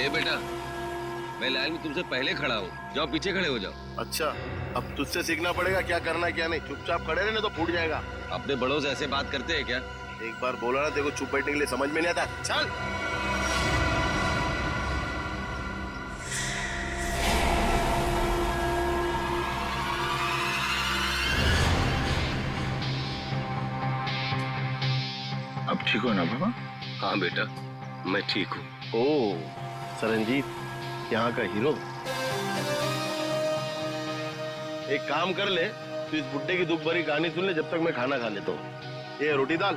ए बेटा, मैं लाइन में तुमसे पहले खड़ा हूँ, जाओ पीछे खड़े हो जाओ। अच्छा, अब तुझसे सीखना पड़ेगा क्या करना है क्या नहीं। चुपचाप खड़े रहने तो फूट जाएगा। अपने बड़ों से ऐसे बात करते हैं क्या? एक बार बोला ना, देखो चुप बैठने के लिए समझ में नहीं आता। चल। अब ठीक हो ना बाबा? हाँ बेटा, मैं ठीक हूँ। ओ सरंजीत, यहाँ का हीरो। एक काम कर ले, तू इस बुड्ढे की दुख भरी कहानी सुन ले जब तक मैं खाना खा लेता हूँ। ये रोटी दाल।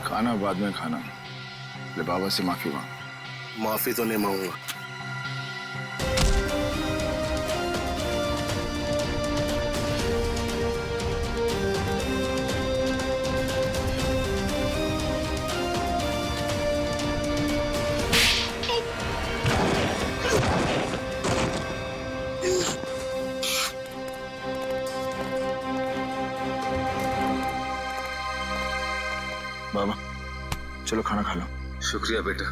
खाना बाद में खाना। ले बाबा से माफी मांग। माफी तो नहीं मांगूंगा। बाबा चलो खाना खा लो। शुक्रिया बेटा।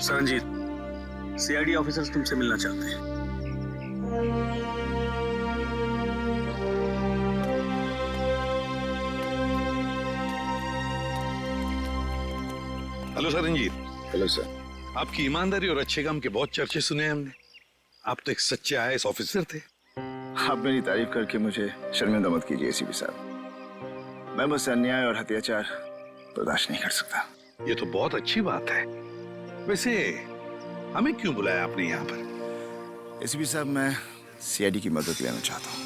सरंजीत, सीआईडी ऑफिसर्स तुमसे मिलना चाहते हैं। हेलो सरंजीत। Hello sir. आपकी ईमानदारी और अच्छे काम के बहुत चर्चे सुने हमने। आप तो एक सच्चे आईएएस ऑफिसर थे। आप मेरी तारीफ करके मुझे शर्मिंदा मत कीजिए एसीपी साहब। मैं बस अन्याय और अत्याचार बर्दाश्त नहीं कर सकता। ये तो बहुत अच्छी बात है। वैसे हमें क्यों बुलाया आपने यहाँ पर? एसीपी साहब, मैं सीआईडी की मदद लेना चाहता हूँ।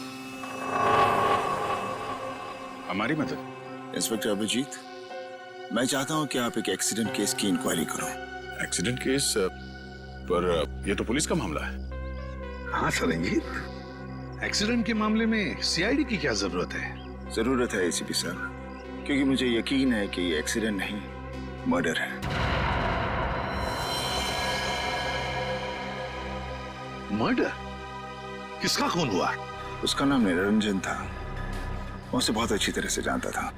हमारी मदद? इंस्पेक्टर अभिजीत, मैं चाहता हूँ कि आप एक एक्सीडेंट केस की इंक्वायरी करो। Accident case? पर ये तो पुलिस का मामला है। हाँ सरंजीत, एक्सीडेंट के मामले में सीआईडी की क्या जरूरत है? जरूरत है एसीपी साहब, क्योंकि मुझे यकीन है कि ये एक्सीडेंट नहीं, मर्डर है। मर्डर? किसका खून हुआ? उसका नाम निरंजन था। मैं उसे बहुत अच्छी तरह से जानता था।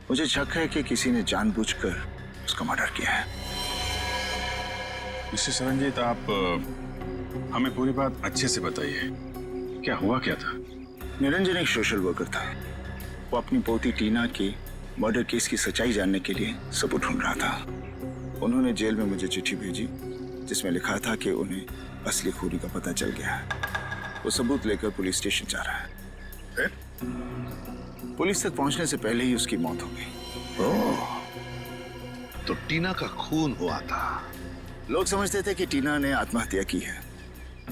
मुझे शक है कि किसी ने जानबूझकर उसका मर्डर किया है। मिस्टर सरंजीत, आप हमें पूरी बात अच्छे से बताइए। क्या हुआ क्या था? निरंजन एक सोशल वर्कर था। वो अपनी पोती टीना के मर्डर केस की सच्चाई जानने के लिए सबूत ढूंढ रहा था। उन्होंने जेल में मुझे चिट्ठी भेजी जिसमें लिखा था कि उन्हें असली खूनी का पता चल गया है। वो सबूत लेकर पुलिस स्टेशन जा रहा है। फिर? पुलिस तक पहुंचने से पहले ही उसकी मौत हो गई। ओह, तो टीना का खून हुआ था। लोग समझते थे कि टीना ने आत्महत्या की है,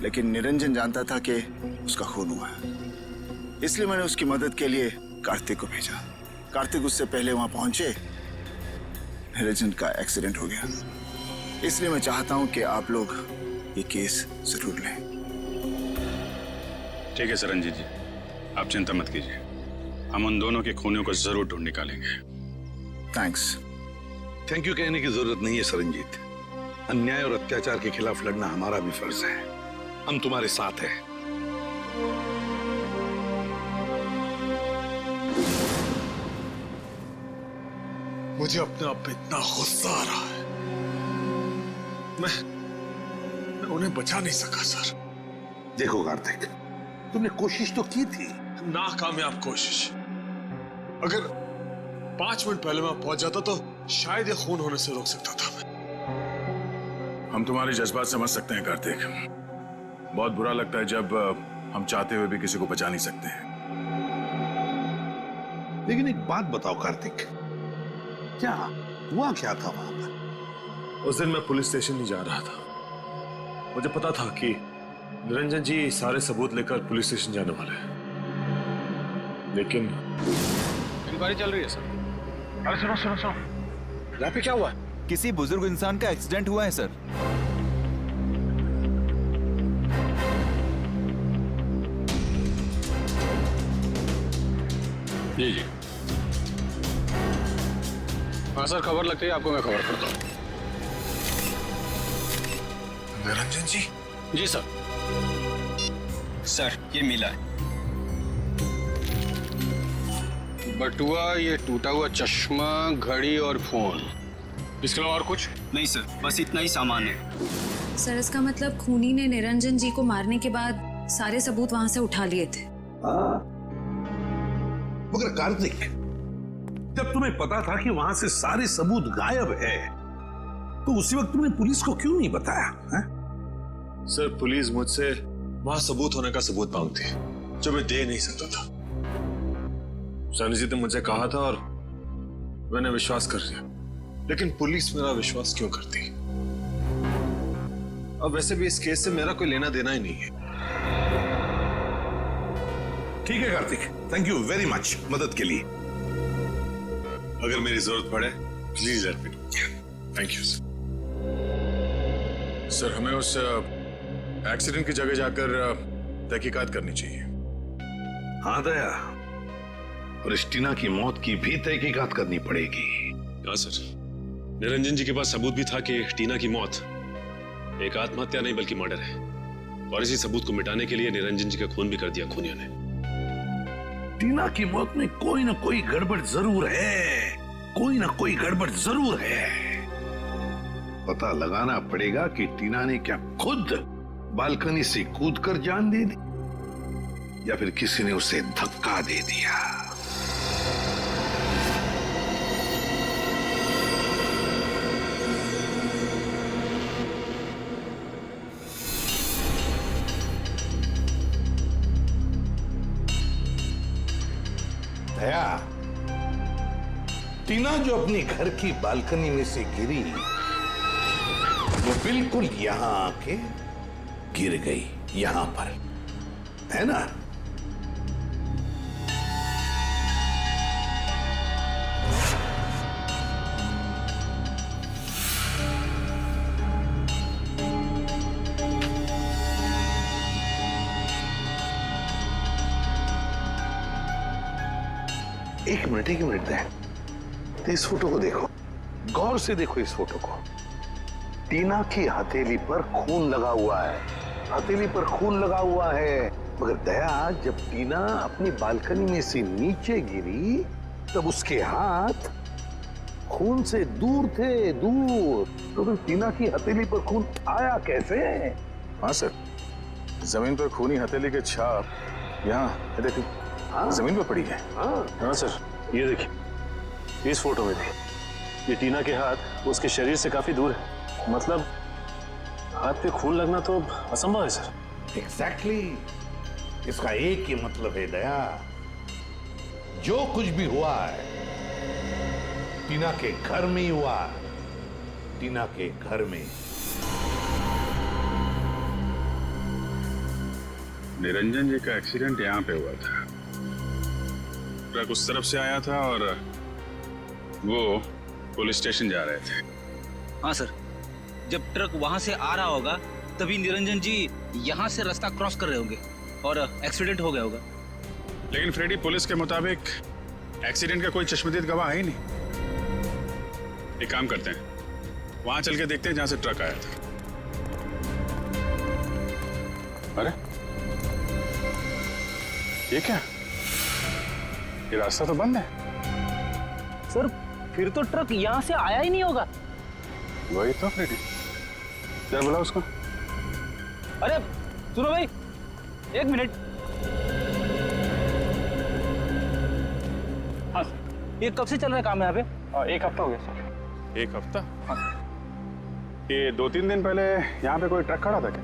लेकिन निरंजन जानता था कि उसका खून हुआ है। इसलिए मैंने उसकी मदद के लिए कार्तिक को भेजा। कार्तिक उससे पहले वहां पहुंचे, निरंजन का एक्सीडेंट हो गया। इसलिए मैं चाहता हूं कि आप लोग ये केस जरूर लें। ठीक है सरंजीत जी, आप चिंता मत कीजिए। हम उन दोनों के खूनियों को जरूर ढूंढ निकालेंगे। थैंक्स। थैंक यू कहने की जरूरत नहीं है सरंजीत। अन्याय और अत्याचार के खिलाफ लड़ना हमारा भी फर्ज है। हम तुम्हारे साथ हैं। मुझे अपने आप पे इतना गुस्सा आ रहा है। मैं उन्हें बचा नहीं सका सर। देखो कार्तिक, तुमने कोशिश तो की थी। नाकामयाब कोशिश। अगर 5 मिनट पहले मैं पहुंच जाता तो शायद ये खून होने से रोक सकता था मैं। हम तुम्हारे जज्बात समझ सकते हैं कार्तिक। बहुत बुरा लगता है जब हम चाहते हुए भी किसी को बचा नहीं सकते हैं। लेकिन एक बात बताओ कार्तिक, क्या हुआ क्या था वहां पर? उस दिन मैं पुलिस स्टेशन नहीं जा रहा था। मुझे पता था कि निरंजन जी सारे सबूत लेकर पुलिस स्टेशन जाने वाले हैं, लेकिन इंक्वायरी चल रही है सर। अरे सुनो सुनो सुनो, यहाँ पे क्या हुआ? किसी बुजुर्ग इंसान का एक्सीडेंट हुआ है सर। जी जी। हाँ सर, खबर लगती है आपको मैं खबर करता हूँ। निरंजन जी जी सर। सर ये मिला है। बटुआ, ये टूटा हुआ चश्मा, घड़ी और फोन। इसके अलावा और कुछ? नहीं सर, बस इतना ही सामान है। सर इसका मतलब खूनी ने निरंजन जी को मारने के बाद सारे सबूत वहां से उठा लिए थे। मगर कार्तिक, जब तुम्हें पता था कि वहां से सारे सबूत गायब है, तो उसी वक्त तुमने पुलिस को क्यों नहीं बताया है? सर पुलिस मुझसे वहां सबूत होने का सबूत मांगती जो मैं दे नहीं सकता था। सनी जी ने मुझे कहा था और मैंने विश्वास कर लिया, लेकिन पुलिस मेरा विश्वास क्यों करती? अब वैसे भी इस केस से मेरा कोई लेना देना ही नहीं है। ठीक है Kartik, thank you very much मदद के लिए। अगर मेरी जरूरत पड़े please let me know. Thank you sir. Sir हमें उस एक्सीडेंट की जगह जाकर तहकीकात करनी चाहिए। हाँ दया, और इस टीना की मौत की भी तहकीकात करनी पड़ेगी। हाँ सर, निरंजन जी के पास सबूत भी था कि टीना की मौत एक आत्महत्या नहीं बल्कि मर्डर है, और इसी सबूत को मिटाने के लिए निरंजन जी का खून भी कर दिया खूनियों ने। टीना की मौत में कोई ना कोई गड़बड़ जरूर है, कोई ना कोई गड़बड़ जरूर है। पता लगाना पड़ेगा कि टीना ने क्या खुद बालकनी से कूदकर जान दे दी, या फिर किसी ने उसे धक्का दे दिया। दया, टीना जो अपनी घर की बालकनी में से गिरी, वो बिल्कुल यहां आके गिर गई, यहां पर, है ना? एक मिनट है। तो इस फोटो को देखो, गौर से देखो इस फोटो को। टीना की हथेली पर खून लगा हुआ है, हथेली पर खून लगा हुआ है। मगर दया, जब टीना अपनी बालकनी में से नीचे गिरी तब उसके हाथ खून से दूर थे, दूर। तो फिर टीना की हथेली पर खून आया कैसे? हाँ सर, जमीन पर खूनी हथेली के छाप यहाँ देखिए, जमीन पर पड़ी है। हाँ सर, ये देखिए, इस फोटो में भी ये टीना के हाथ उसके शरीर से काफी दूर है। मतलब हाथ पे खून लगना तो असंभव है सर। एग्जैक्टली, इसका एक ही मतलब है दया, जो कुछ भी हुआ है टीना के घर में ही हुआ है, टीना के घर में। निरंजन जी का एक्सीडेंट यहाँ पे हुआ था। ट्रक उस तरफ से आया था और वो पुलिस स्टेशन जा रहे थे। हाँ सर, जब ट्रक वहां से आ रहा होगा तभी निरंजन जी यहाँ से रास्ता क्रॉस कर रहे होंगे और एक्सीडेंट हो गया होगा। लेकिन फ्रेडी, पुलिस के मुताबिक एक्सीडेंट का कोई चश्मदीद गवाह है ही नहीं। एक काम करते हैं, वहां चल के देखते हैं जहां से ट्रक आया था। अरे ये क्या, ये रास्ता तो बंद है। सर फिर तो ट्रक यहाँ से आया ही नहीं होगा। वही तो फ्रेडी, जरा बुला उसको। अरे सुनो भाई, एक मिनट। हाँ ये कब से चल रहा है काम यहाँ पे? 1 हफ्ता हो गया सर। 1 हफ्ता? हाँ। ये 2-3 दिन पहले यहाँ पे कोई ट्रक खड़ा था क्या?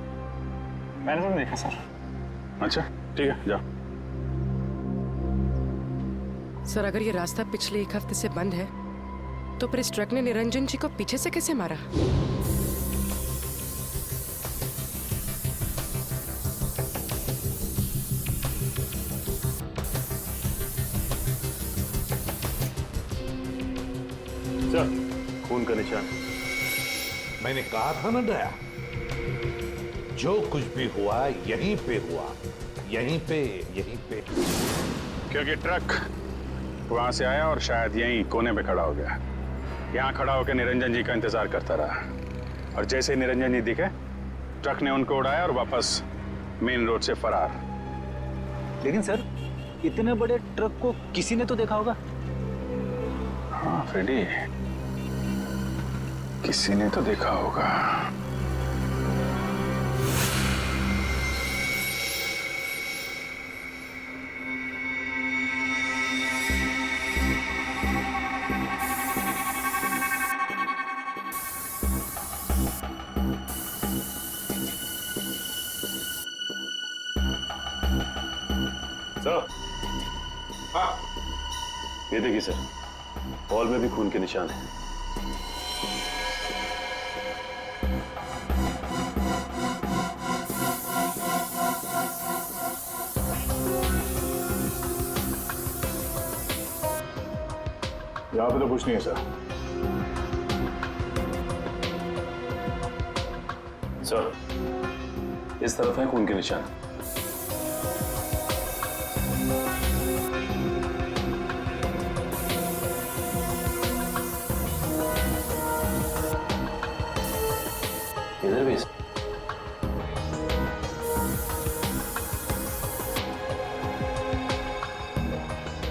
मैंने तो देखा सर। अच्छा ठीक है, जाओ। सर अगर ये रास्ता पिछले 1 हफ्ते से बंद है तो फिर इस ट्रक ने निरंजन जी को पीछे से कैसे मारा? सर खून का निशान। मैंने कहा था ना दया, जो कुछ भी हुआ यहीं पे हुआ, यहीं पे। क्योंकि ट्रक वहां से आया और शायद यहीं कोने पे खड़ा हो गया। यहाँ खड़ा होकर निरंजन जी का इंतजार करता रहा, और जैसे ही निरंजन जी दिखे ट्रक ने उनको उड़ाया और वापस मेन रोड से फरार। लेकिन सर, इतने बड़े ट्रक को किसी ने तो देखा होगा। हाँ फ्रेडी, किसी ने तो देखा होगा। सर, हाँ, ये देखिए सर, हॉल में भी खून के निशान हैं। यहाँ पे तो कुछ नहीं है सर। सर, इस तरफ है खून के निशान। इधर भी।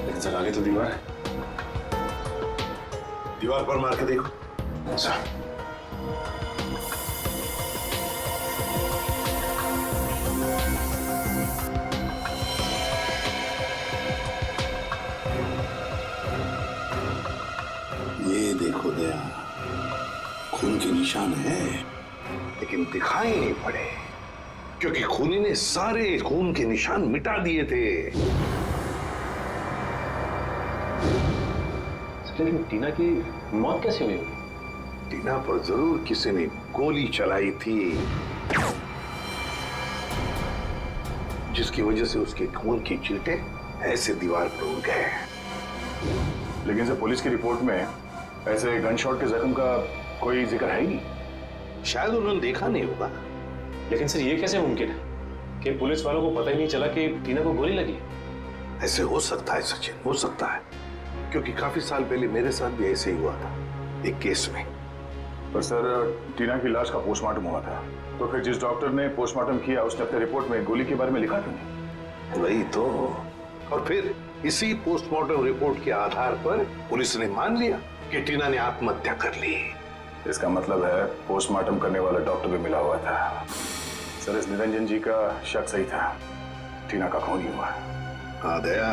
लेकिन सर, आगे तो दीवार है। दीवार पर मार के देखो। सर, ये देखो दया, खून के निशान है, लेकिन दिखाई नहीं पड़े क्योंकि खूनी ने सारे खून के निशान मिटा दिए थे। लेकिन टीना की मौत कैसे हुई होगी? टीना पर जरूर किसी ने गोली चलाई थी, जिसकी वजह से उसके खून की चींटे ऐसे दीवार पर उड़ गए। लेकिन सर, पुलिस की रिपोर्ट में ऐसे गन शॉट के जख्म का कोई जिक्र है ही नहीं। शायद उन्होंने देखा नहीं होगा। लेकिन सर, ये कैसे मुमकिन है कि पुलिस वालों को पता ही नहीं चला कि टीना को गोली लगी? ऐसे हो सकता है सचिन, हो सकता है, क्योंकि काफी साल पहले मेरे साथ भी ऐसे ही हुआ था एक केस में। पर सर, टीना की लाश का पोस्टमार्टम हुआ था, तो फिर जिस डॉक्टर ने पोस्टमार्टम किया उसने अपने रिपोर्ट में गोली के बारे में लिखा क्यों नहीं? वही तो। और फिर इसी पोस्टमार्टम रिपोर्ट के आधार पर पुलिस ने मान लिया कि टीना ने आत्महत्या कर ली। इसका मतलब है पोस्टमार्टम करने वाला डॉक्टर भी मिला हुआ था। सर, इस निरंजन जी का शक सही था, टीना का खून ही हुआ। हाँ दया,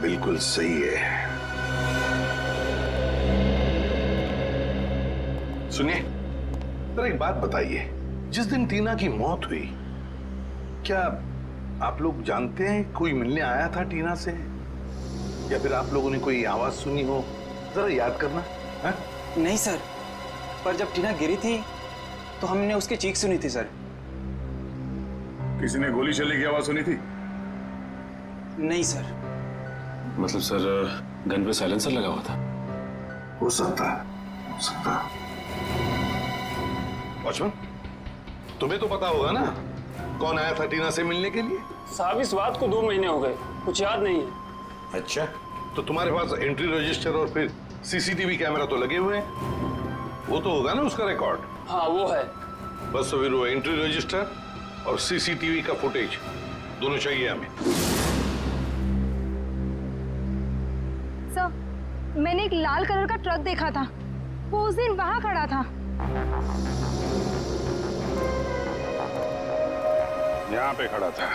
बिल्कुल सही है। सुनिए, जरा एक बात बताइए, जिस दिन टीना की मौत हुई, क्या आप लोग जानते हैं कोई मिलने आया था टीना से, या फिर आप लोगों ने कोई आवाज सुनी हो? जरा याद करना। है? नहीं सर, पर जब टीना गिरी थी तो हमने उसकी चीख सुनी थी सर। किसी ने गोली चलने की आवाज सुनी थी? नहीं सर। मतलब सर, गन पे साइलेंसर लगा हुआ था? हो सकता है, हो सकता है। वॉचमैन, तुम्हें तो पता होगा ना कौन आया था टीना से मिलने के लिए? साहब, इस बात को 2 महीने हो गए, कुछ याद नहीं है। अच्छा, तो तुम्हारे पास एंट्री रजिस्टर और फिर सीसीटीवी कैमरा तो लगे हुए हैं, वो तो होगा ना उसका रिकॉर्ड? हाँ, वो है। बस तो फिर वो एंट्री रजिस्टर और सीसीटीवी का फुटेज दोनों चाहिए हमें। सर, मैंने एक लाल कलर का ट्रक देखा था, वो उस दिन वहां खड़ा था। यहाँ पे खड़ा था,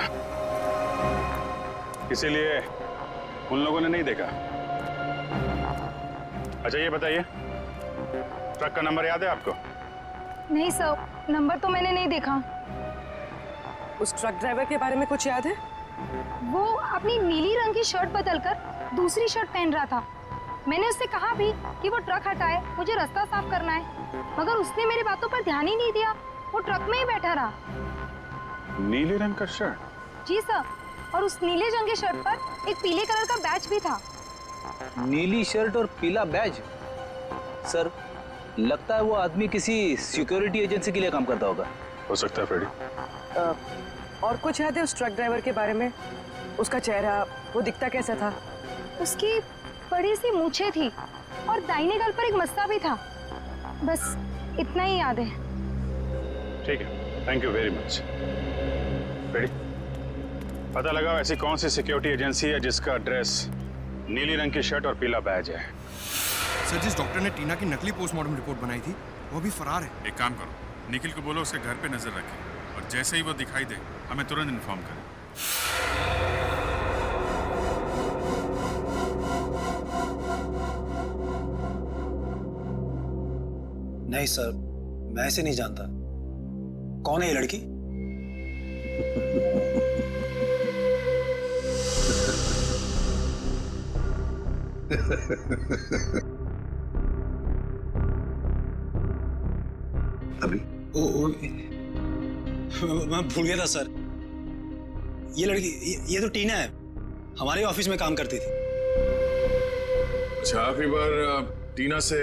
इसीलिए उन लोगों ने नहीं देखा। अच्छा, ये बताइए, ट्रक का नंबर याद है आपको? नहीं सर, नंबर तो मैंने नहीं देखा। उस ट्रक ड्राइवर के बारे में कुछ याद है? वो अपनी नीली रंग की शर्ट बदलकर दूसरी शर्ट पहन रहा था। मैंने उससे कहा भी कि वो ट्रक हटाए, मुझे रास्ता साफ करना है, मगर उसने मेरी बातों पर ध्यान ही नहीं दिया, वो ट्रक में ही बैठा रहा। नीले रंग का शर्ट? जी सर, और उस नीले रंग की शर्ट पर एक पीले कलर का बैच भी था। नीली शर्ट और पीला बैज? सर, लगता है वो आदमी किसी सिक्योरिटी एजेंसी के लिए काम करता होगा। हो सकता है फ्रेडी। और कुछ याद है उस ट्रक ड्राइवर के बारे में? उसका चेहरा, वो दिखता कैसा था? उसकी बड़ी सी मूछें थी और दाहिने गाल पर एक मस्सा भी था। बस इतना ही याद है। ठीक है, thank you very much. Ready? पता लगाओ ऐसी कौन सी सिक्योरिटी एजेंसी है जिसका एड्रेस नीली रंग की शर्ट और पीला बैज है। सर, जिस डॉक्टर ने टीना की नकली पोस्टमार्टम रिपोर्ट बनाई थी वो अभी फरार है। एक काम करो, निखिल को बोलो उसके घर पे नजर रखे और जैसे ही वो दिखाई दे हमें तुरंत इन्फॉर्म करें। नहीं सर, मैं ऐसे नहीं जानता। कौन है ये लड़की? अभी मैं भूल गया था सर। ये लड़की, ये तो टीना है, हमारे ऑफिस में काम करती थी। अच्छा, आखिरी बार टीना से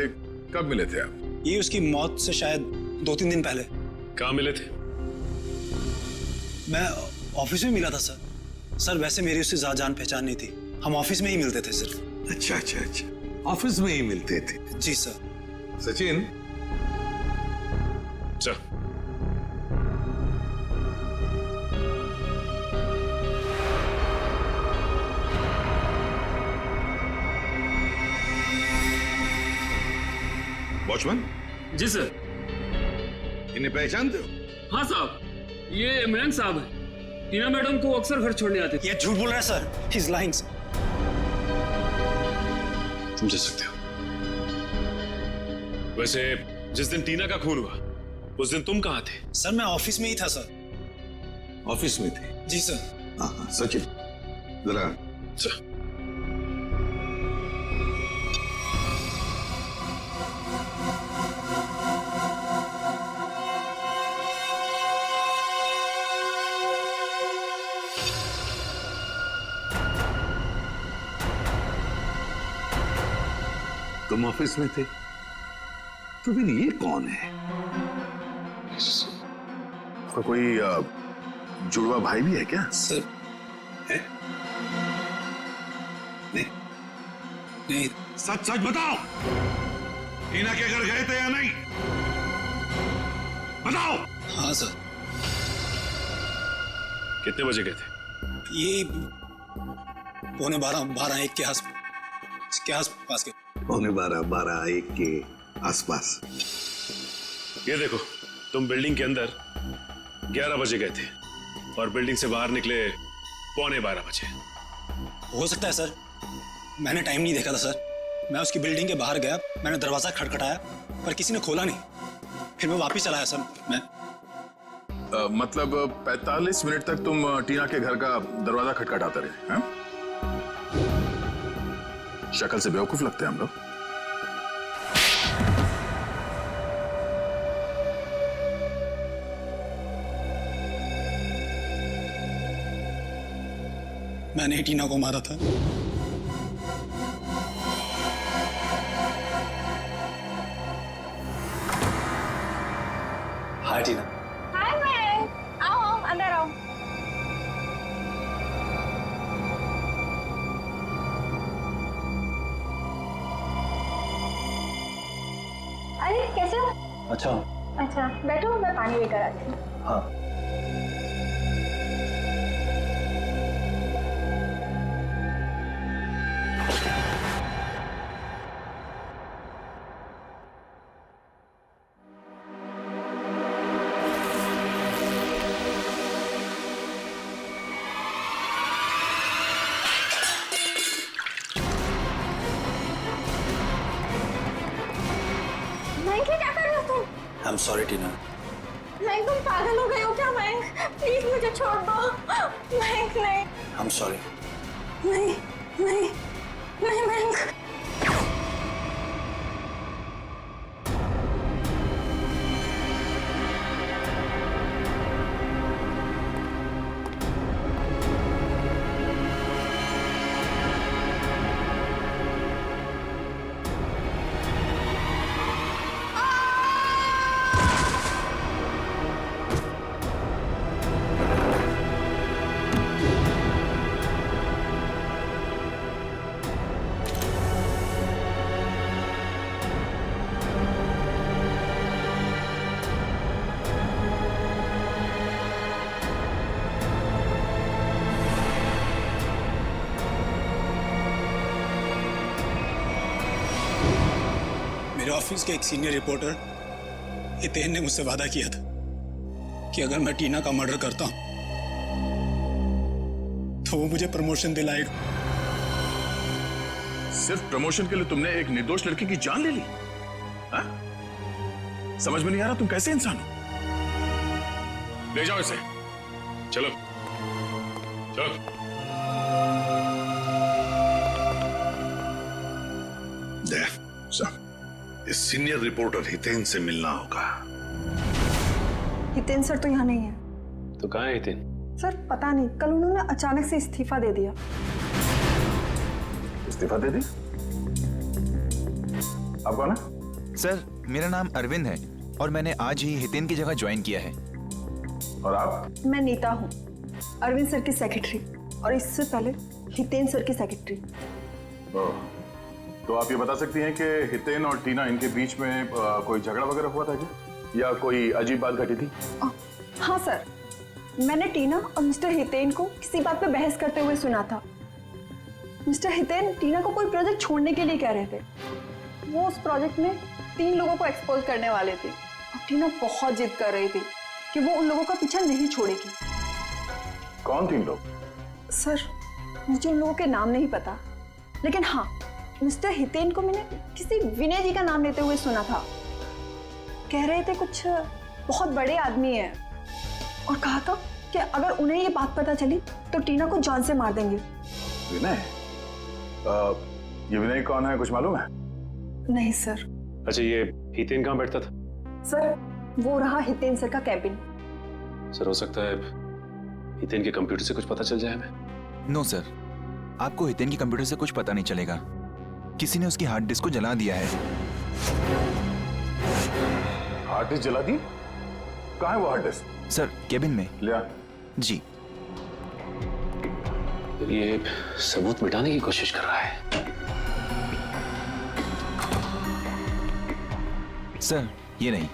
कब मिले थे आप? ये उसकी मौत से शायद 2-3 दिन पहले। कहाँ मिले थे? मैं ऑफिस में मिला था सर। सर वैसे मेरी उससे ज्यादा जान पहचान नहीं थी, हम ऑफिस में ही मिलते थे सिर्फ। अच्छा अच्छा अच्छा, ऑफिस में ही मिलते थे। जी सर। सचिन, चल। वॉचमैन जी सर। इन्हें पहचानते हो? हाँ साहब, ये इमरान साहब है। टीना मैडम को अक्सर घर छोड़ने आते थे। ये झूठ बोल रहा है सर, ही इज लाइंग। तुम जा सकते हो। वैसे जिस दिन टीना का खून हुआ उस दिन तुम कहाँ थे? सर मैं ऑफिस में ही था सर। ऑफिस में थे? जी सर। हाँ, सचिन जरा। तुम ऑफिस में थे तो फिर ये कौन है? उसका कोई जुड़वा भाई भी है क्या? सर है? नहीं। सच सच बताओ, टीना के घर गए थे या नहीं? बताओ। हाँ सर। कितने बजे गए थे? ये 11:45 के आसपास के। 11:45 के आसपास। ये देखो, तुम बिल्डिंग के अंदर 11 बजे गए थे और बिल्डिंग से बाहर निकले 11:15 बजे। हो सकता है सर, मैंने टाइम नहीं देखा था सर। मैं उसकी बिल्डिंग के बाहर गया, मैंने दरवाजा खटखटाया पर किसी ने खोला नहीं। फिर मैं वापस चला आया सर। मैं मतलब 45 मिनट तक तुम टीना के घर का दरवाजा खटखटाते रहे हैं? शक्ल से बेवकूफ लगते हैं हम लोग। मैंने टीना को मारा था। हाय टीना। हाय मयंक, आओ अंदर आओ। अरे कैसे हो? अच्छा बैठो, मैं पानी लेकर आती हूँ। हाँ। क्या कर रहे हो तुम? आई एम सॉरी टीना। मयंक तुम पागल हो गए हो क्या? मयंक प्लीज मुझे छोड़ दो। मयंक नहीं। I am sorry. नहीं नहीं नहीं मयंक। मेरे ऑफिस के एक सीनियर रिपोर्टर हितेन ने मुझसे वादा किया था कि अगर मैं टीना का मर्डर करता हूं तो वो मुझे प्रमोशन दिलाएगा। सिर्फ प्रमोशन के लिए तुमने एक निर्दोष लड़की की जान ले ली? हा? समझ में नहीं आ रहा तुम कैसे इंसान हो। ले जाओ इसे। चलो चलो। इस सीनियर रिपोर्टर हितेन से मिलना होगा। हितेन सर तो यहाँ नहीं है। तो कहाँ है हितेन? सर पता नहीं, कल उन्होंने अचानक से इस्तीफा दे दिया। इस्तीफा दे दी? आप कौन है? सर मेरा नाम अरविंद है और मैंने आज ही हितेन की जगह ज्वाइन किया है। और आप? मैं नीता हूँ, अरविंद सर की सेक्रेटरी, और इससे पहले हितेन सर की सेक्रेटरी। तो आप ये बता सकती हैं कि हितेन और टीना इनके बीच में कोई झगड़ा वगैरह हुआ था क्या, या कोई अजीब बात घटी थी? हाँ सर, मैंने टीना और मिस्टर हितेन को किसी बात पे बहस करते हुए सुना था। मिस्टर हितेन टीना को कोई प्रोजेक्ट छोड़ने के लिए कह रहे थे। वो उस प्रोजेक्ट में 3 लोगों को एक्सपोज करने वाले थे और टीना बहुत जिद कर रही थी कि वो उन लोगों का पीछा नहीं छोड़ेगी। कौन 3 लोग? सर मुझे उन लोगों के नाम नहीं पता, लेकिन हाँ मिस्टर हितेन को मैंने किसी विनय जी का नाम लेते हुए सुना था। कह रहे थे कुछ बहुत बड़े आदमी हैं और कहा था कि अगर उन्हें ये बात पता चली तो टीना को जान से मार देंगे। विनय? ये विनय कौन है, कुछ मालूम है? नहीं सर। अच्छा ये हितेन कहाँ बैठता था? सर वो रहा हितेन सर का कैबिन। सर हो सकता है हितेन के कंप्यूटर से कुछ पता चल जाए हमें। नो सर, आपको हितेन के कंप्यूटर से कुछ पता नहीं चलेगा। किसी ने उसकी हार्ड डिस्क को जला दिया है। हार्ड डिस्क जला दी? कहाँ है वो हार्ड डिस्क? सर केबिन में। लिया जी। ये सबूत मिटाने की कोशिश कर रहा है। सर ये नहीं।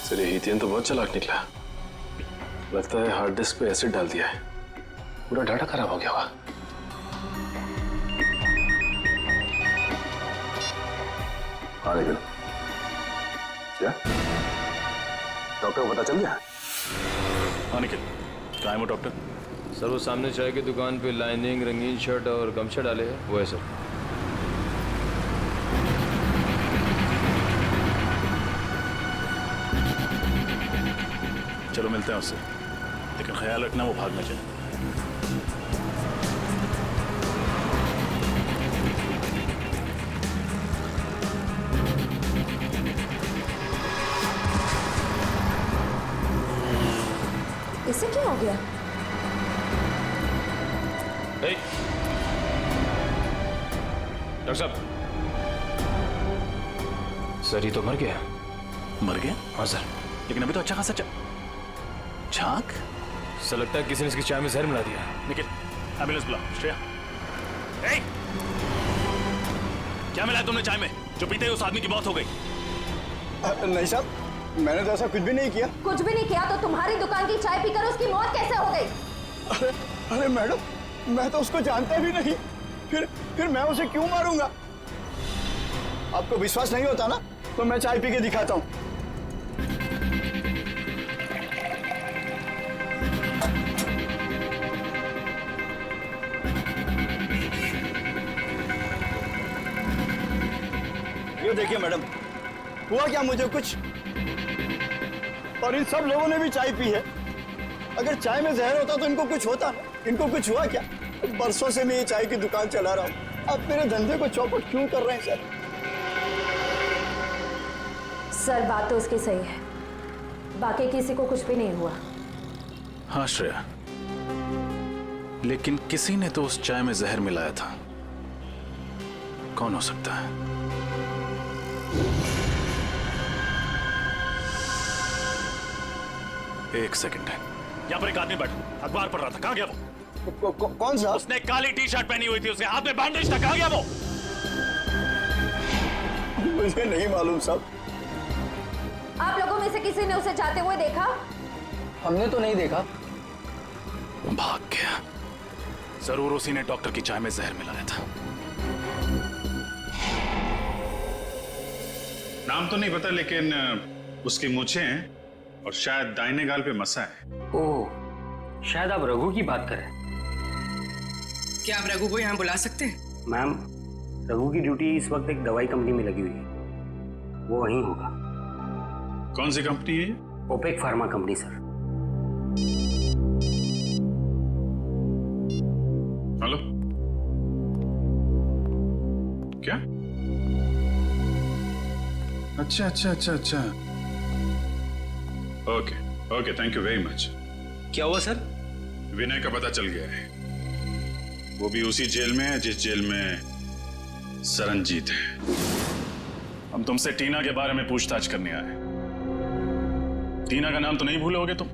सर ये हितेन तो बहुत चालाक निकला। लगता है हार्ड डिस्क पे एसिड डाल दिया है, पूरा डाटा खराब हो गया होगा। हाँ निकल। क्या डॉक्टर को पता चल गया? हाँ निकल। कहाँ है वो डॉक्टर? सर वो सामने चाय की दुकान पे लाइनिंग, रंगीन शर्ट और गमछा डाले हैं, वो है सर। चलो मिलते हैं उससे, लेकिन ख्याल रखना वो भाग न जाए। इसे क्या हो गया? डॉक्टर साहब, सर ये तो मर गया। मर गया? हाँ सर। लेकिन अभी तो अच्छा खासा झांक। सर लगता है किसी ने इसकी चाय में जहर मिला दिया। निकल, एम्बुलेंस बुलाओ। श्रेया, क्या मिला तुमने चाय में जो पीते ही उस आदमी की मौत हो गई? नहीं साहब, मैंने तो ऐसा कुछ भी नहीं किया। कुछ भी नहीं किया तो तुम्हारी दुकान की चाय पीकर उसकी मौत कैसे हो गई? अरे मैडम, मैं तो उसको जानता भी नहीं, फिर मैं उसे क्यों मारूंगा? आपको विश्वास नहीं होता ना, तो मैं चाय पी के दिखाता हूँ। ये देखिए मैडम, हुआ क्या मुझे कुछ, और इन सब लोगों ने भी चाय पी है। अगर चाय में जहर होता तो इनको कुछ होता ना। इनको कुछ हुआ क्या? बरसों से मैं ये चाय की दुकान चला रहा हूँ, आप मेरे धंधे को चौपट क्यों कर रहे हैं सर? सर बात तो उसकी सही है, बाकी किसी को कुछ भी नहीं हुआ। हाँ श्रेया, लेकिन किसी ने तो उस चाय में जहर मिलाया था। कौन हो सकता है? एक सेकंड है, यहाँ पर एक आदमी बैठा अखबार पढ़ रहा था, कहाँ गया वो? कौन सा? उसने काली टी शर्ट पहनी हुई थी, उसके हाथ में बैंडेज था, कहाँ गया वो? मुझे नहीं मालूम साहब। आप लोगों में से किसी ने उसे जाते हुए देखा? हमने तो नहीं देखा। भाग गया। जरूर उसी ने डॉक्टर की चाय में जहर मिलाया था। नाम तो नहीं पता, लेकिन उसकी मूछें हैं और शायद दाहिने गाल पे मसा है। ओह, शायद आप रघु की बात कर रहे हैं। क्या आप रघु को यहाँ बुला सकते हैं? मैम, रघु की ड्यूटी इस वक्त एक दवाई कंपनी में लगी हुई है, वो वहीं होगा। कौन सी कंपनी है? ओपेक फार्मा कंपनी सर। हेलो, क्या? अच्छा अच्छा अच्छा अच्छा, okay okay, thank you very much. क्या हुआ सर? विनय का पता चल गया है। वो भी उसी जेल में है जिस जेल में सरनजीत है। हम तुमसे टीना के बारे में पूछताछ करने आए। टीना का नाम तो नहीं भूलोगे तुम?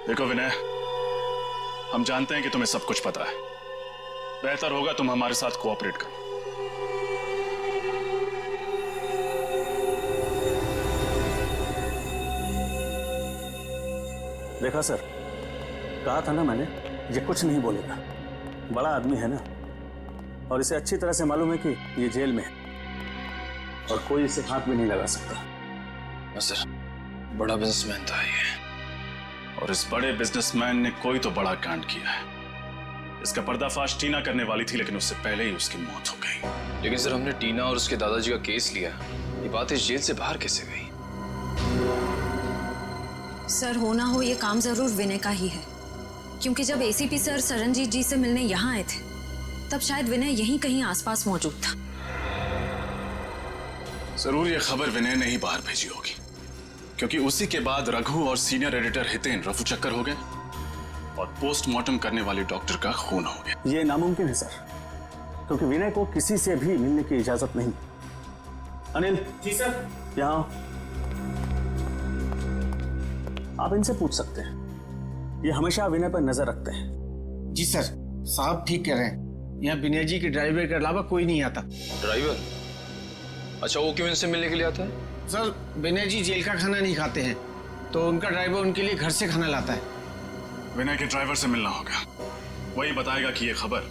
देखो विनय, हम जानते हैं कि तुम्हें सब कुछ पता है। बेहतर होगा तुम हमारे साथ कोऑपरेट करो। देखा सर, कहा था ना मैंने, ये कुछ नहीं बोलेगा। बड़ा आदमी है ना, और इसे अच्छी तरह से मालूम है कि ये जेल में है और कोई इसे हाथ भी नहीं लगा सकता। सर, बड़ा बिजनेसमैन था ये, और इस बड़े बिजनेसमैन ने कोई तो बड़ा कांड किया है। इसका पर्दाफाश टीना करने वाली थी, लेकिन उससे पहले ही उसकी मौत हो गई। लेकिन सर, हमने टीना और उसके दादाजी का केस लिया। ये बात इस जेल से बाहर कैसे गई? सर, हो ना हो ये काम जरूर विनय का ही है, क्योंकि जब एसीपी सर सरनजीत जी से मिलने यहाँ आए थे तब शायद विनय यहीं कहीं आसपास मौजूद था। जरूर ये खबर विनय ने ही बाहर भेजी होगी, क्योंकि उसी के बाद रघु और सीनियर एडिटर हितेन रफू चक्कर हो गए और पोस्टमार्टम करने वाले डॉक्टर का खून हो गया। ये नामुमकिन है सर, क्योंकि विनय को किसी से भी मिलने की इजाजत नहीं। अनिल जी सर, यहाँ आप इनसे पूछ सकते हैं। ये हमेशा विनय पर नजर रखते हैं। जी सर, साहब ठीक कह रहे हैं। यहाँ विनय जी के ड्राइवर के अलावा कोई नहीं आता। ड्राइवर? अच्छा, वो क्यों इनसे मिलने के लिए आता है? सर, विनय जी जेल का खाना नहीं खाते हैं, तो उनका ड्राइवर उनके लिए घर से खाना लाता है। विनय के ड्राइवर से मिलना होगा, वही बताएगा कि ये खबर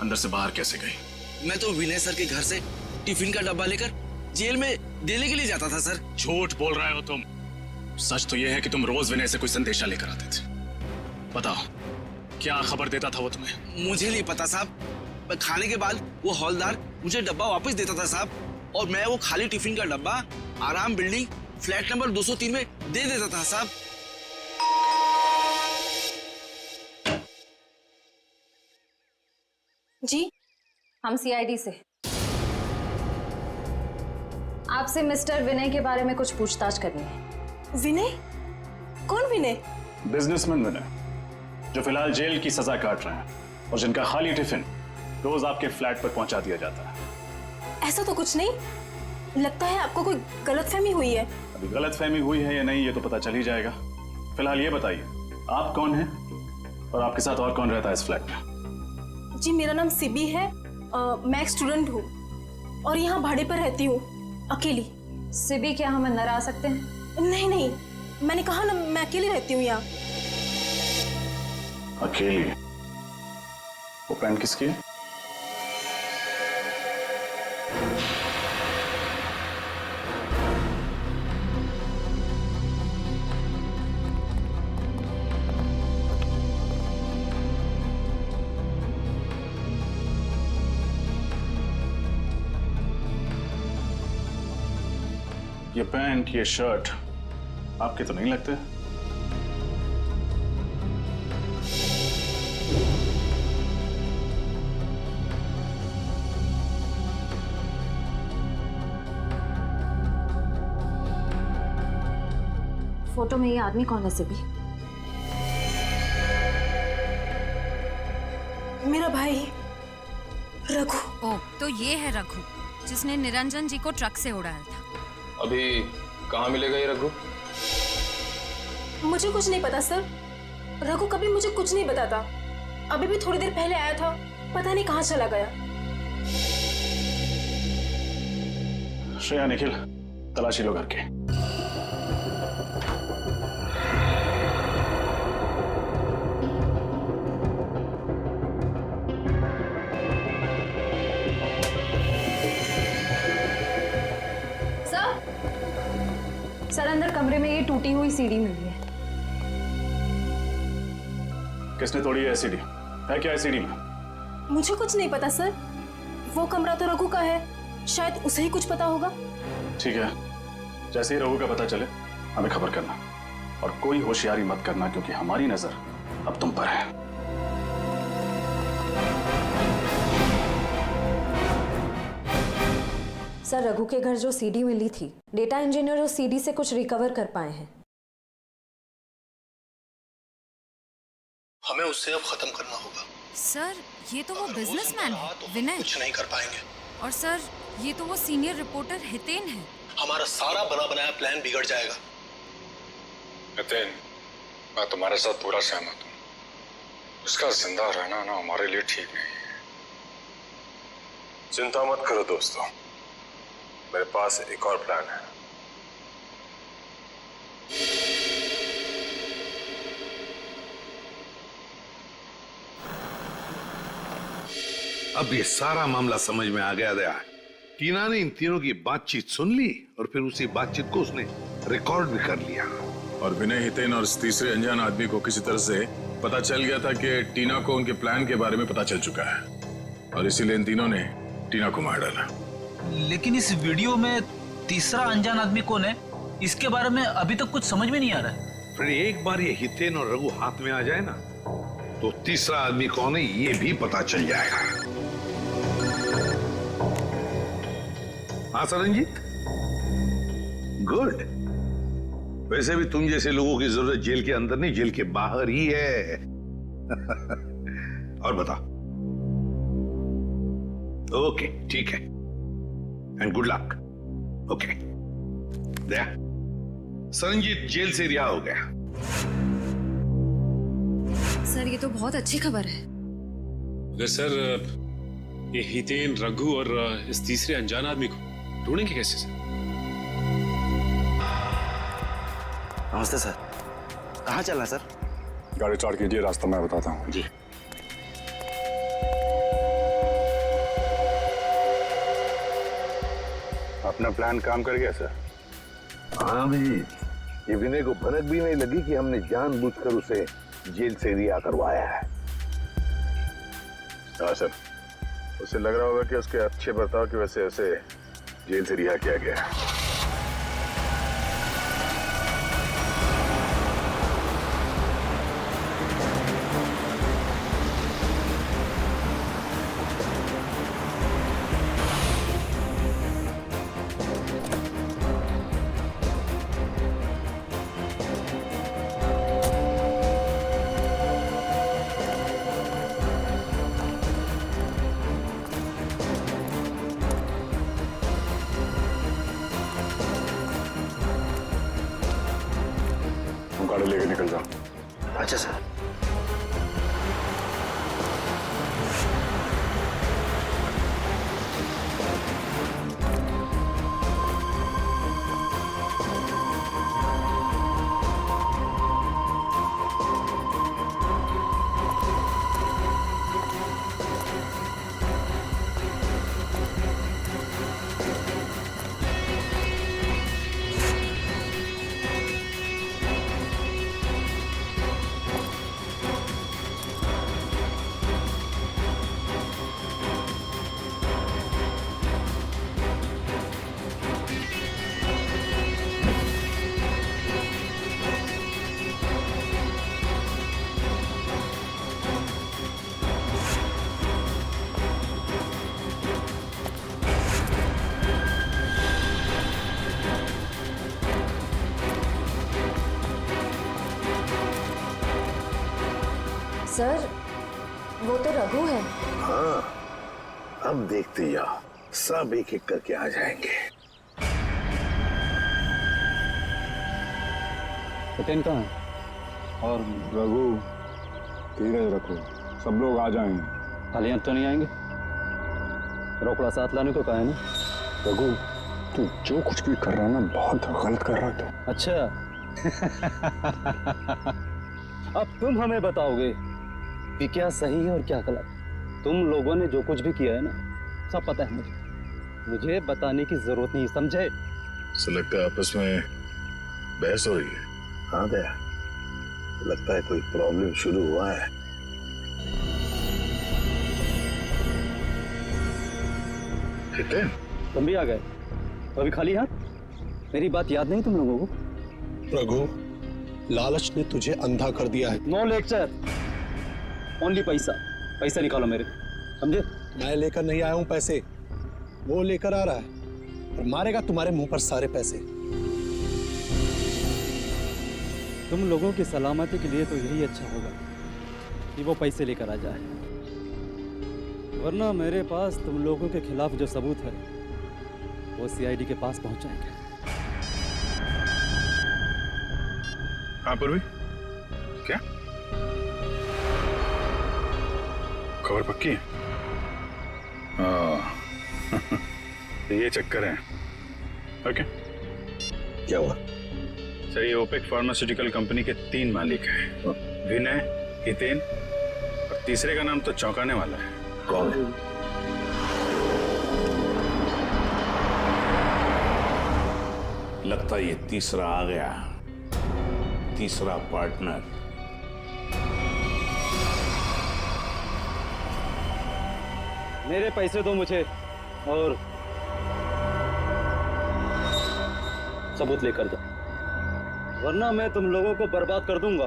अंदर से बाहर कैसे गई। मैं तो विनय सर के घर से टिफिन का डब्बा लेकर जेल में देने के लिए जाता था सर। झूठ बोल रहे हो तुम। सच तो यह है कि तुम रोज विनय से कोई संदेशा लेकर आते थे। बताओ, क्या खबर देता था वो तुम्हें? मुझे नहीं पता साहब। खाने के बाद वो हौलदार मुझे डब्बा वापस देता था साहब, और मैं वो खाली टिफिन का डब्बा आराम बिल्डिंग फ्लैट नंबर 203 में दे देता था साहब। जी, हम सीआईडी से। आपसे मिस्टर विनय के बारे में कुछ पूछताछ करनी है। विनय? कौन विनय? बिजनेसमैन विनय, जो फिलहाल जेल की सजा काट रहे हैं और जिनका खाली टिफिन रोज आपके फ्लैट पर पहुंचा दिया जाता है। ऐसा तो कुछ नहीं, लगता है आपको कोई गलतफहमी हुई है। अभी गलतफहमी हुई है या नहीं ये तो पता चल ही जाएगा। फिलहाल ये बताइए, आप कौन हैं और आपके साथ और कौन रहता है इस फ्लैट में? जी, मेरा नाम सिबी है। मैं एक स्टूडेंट हूँ और यहाँ भाड़े पर रहती हूँ, अकेली। सिबी, क्या हम अंदर आ सकते हैं? नहीं नहीं, मैंने कहा ना, मैं अकेली रहती हूँ यहाँ। अकेली? वो पैंट किसकी है? ये पैंट, ये शर्ट आपके तो नहीं लगते? फोटो में ये आदमी कौन है सिबी? मेरा भाई रघु। ओ, तो ये है रघु जिसने निरंजन जी को ट्रक से उड़ाया था। अभी कहाँ मिलेगा ये रघु? मुझे कुछ नहीं पता सर। रघु कभी मुझे कुछ नहीं बताता। अभी भी थोड़ी देर पहले आया था, पता नहीं कहाँ चला गया। श्रेया, निखिल, तलाशी लो करके। सर अंदर कमरे में ये टूटी हुई सीढ़ी मिली है। किसने तोड़ी है सीढ़ी? है क्या है सीढ़ी में? मुझे कुछ नहीं पता सर। वो कमरा तो रघु का है, शायद उसे ही कुछ पता होगा। ठीक है, जैसे ही रघु का पता चले हमें खबर करना, और कोई होशियारी मत करना क्योंकि हमारी नजर अब तुम पर है। सर रघु के घर जो सीडी मिली थी, डेटा इंजीनियर उस सीडी से कुछ रिकवर कर पाए हैं। हमें उससे अब खत्म करना होगा। सर ये तो वो बिजनेसमैन है विनय। कुछ नहीं कर पाएंगे। और सर ये तो वो सीनियर रिपोर्टर हितेन है। हमारा सारा बना बनाया प्लान बिगड़ जाएगा। हितेन, मैं तुम्हारे साथ पूरा सहमत हूँ। उसका जिंदा रहना ना हमारे लिए ठीक नहीं है। चिंता मत करो दोस्तों, मेरे पास एक और प्लान है। अब ये सारा मामला समझ में आ गया। टीना ने इन तीनों की बातचीत सुन ली और फिर उसी बातचीत को उसने रिकॉर्ड भी कर लिया। और विनय, हितेन और इस तीसरे अनजान आदमी को किसी तरह से पता चल गया था कि टीना को उनके प्लान के बारे में पता चल चुका है, और इसीलिए इन तीनों ने टीना को मार डाला। लेकिन इस वीडियो में तीसरा अनजान आदमी कौन है, इसके बारे में अभी तक कुछ समझ में नहीं आ रहा है। फिर एक बार ये हितेन और रघु हाथ में आ जाए ना, तो तीसरा आदमी कौन है ये भी पता चल जाएगा। हाँ सरनजीत, गुड। वैसे भी तुम जैसे लोगों की जरूरत जेल के अंदर नहीं, जेल के बाहर ही है। और बता। ओके, ठीक है, and good luck. Okay, Daya, Saranjit jail से रिहा हो गया। सर ये तो बहुत अच्छी खबर है। अगर सर ये हितेन, रघु और इस तीसरे अनजान आदमी को ढूंढेंगे कैसे सर? नमस्ते सर, कहाँ चलना सर? गाड़ी स्टार्ट कीजिए, रास्ता मैं बताता हूँ। जी। अपना प्लान काम कर गया सर? हाँ भी, ये विनय को भनक भी नहीं लगी कि हमने जानबूझकर उसे जेल से रिहा करवाया है। हाँ सर, उसे लग रहा होगा कि उसके अच्छे बर्ताव की वजह से उसे जेल से रिहा किया गया है। गाड़ी लेके निकल जाओ। अच्छा सर। सर वो तो रघु है। हाँ, अब देखते जाओ, सब एक एक करके आ जाएंगे। हितेन कहाँ है? और रघु धीरज रखो, सब लोग आ जाएंगे। खाली हाथ तो नहीं आएंगे, रोकड़ा साथ लाने को कहा है ना। रघु तू जो कुछ भी कर रहा है ना बहुत गलत कर रहा है तू। अच्छा अब तुम हमें बताओगे कि क्या सही है और क्या गलत। तुम लोगों ने जो कुछ भी किया है ना सब पता है मुझे बताने की जरूरत नहीं, समझे? ऐसा लगता है आपस में बहस हो रही है। हाँ दया, लगता है कोई प्रॉब्लम शुरू हुआ है। हितेन, तुम भी आ गए अभी खाली हाथ? मेरी बात याद नहीं तुम लोगों को? रघु, लालच ने तुझे अंधा कर दिया है। नो लेक्चर, ओनली पैसा। पैसा निकालो मेरे, समझे? मैं लेकर नहीं आया हूं पैसे, वो लेकर आ रहा है और मारेगा तुम्हारे मुंह पर सारे पैसे। तुम लोगों की सलामती के लिए तो यही अच्छा होगा कि वो पैसे लेकर आ जाए, वरना मेरे पास तुम लोगों के खिलाफ जो सबूत है वो सीआईडी के पास पहुंचाएंगे। हाँ पूर्वी, क्या खबर पक्की है? ये चक्कर है। ओके, क्या हुआ? सर ये ओपेक फार्मास्यूटिकल कंपनी के 3 मालिक हैं, विनय, हितेन और तीसरे का नाम तो चौंकाने वाला है। कौन है? लगता है ये तीसरा आ गया, तीसरा पार्टनर। मेरे पैसे दो मुझे और सबूत लेकर जाओ, वरना मैं तुम लोगों को बर्बाद कर दूंगा।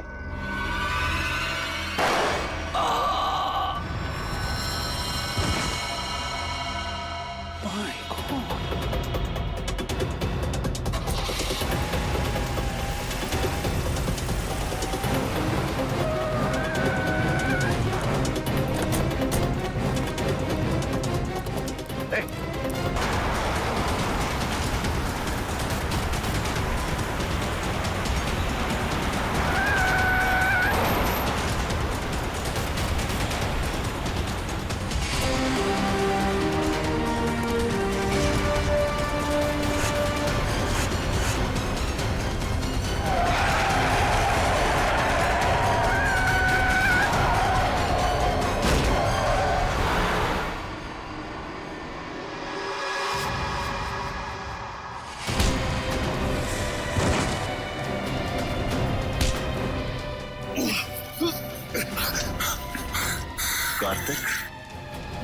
कार्तिक,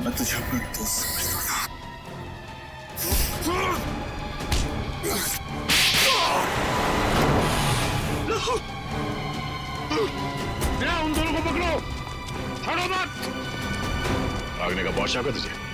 मैं तुझे अपना दोस्त समझता था। उन दोनों को पकड़ो, छोड़ो मत। भागने का बहुत शौक है तुझे?